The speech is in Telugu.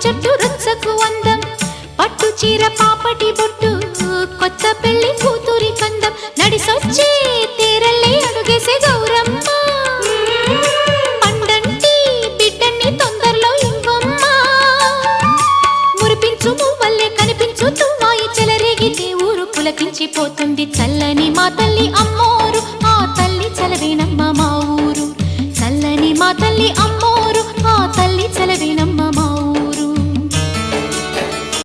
చెట్టు రుచ్చకు అందం పట్టు చీర పాపటి బొట్టు కొత్త పెళ్లి కూతురి కందం నడిసొచ్చే తేరల్లే అడుగేసే గౌరమ్మ పండంటి బిడ్డని తొందరలో ఇవ్వమ్మ మురిపించు మువ్వల్లే కనిపించు తుమ్మాయి చెలరేగితే ఊరు పులకించిపోతుంది చల్లని మా తల్లి అమ్మోరు ఆ తల్లి చలవేనమ్మ మా ఊరు చల్లని మా తల్లి అమ్మోరు ఆ తల్లి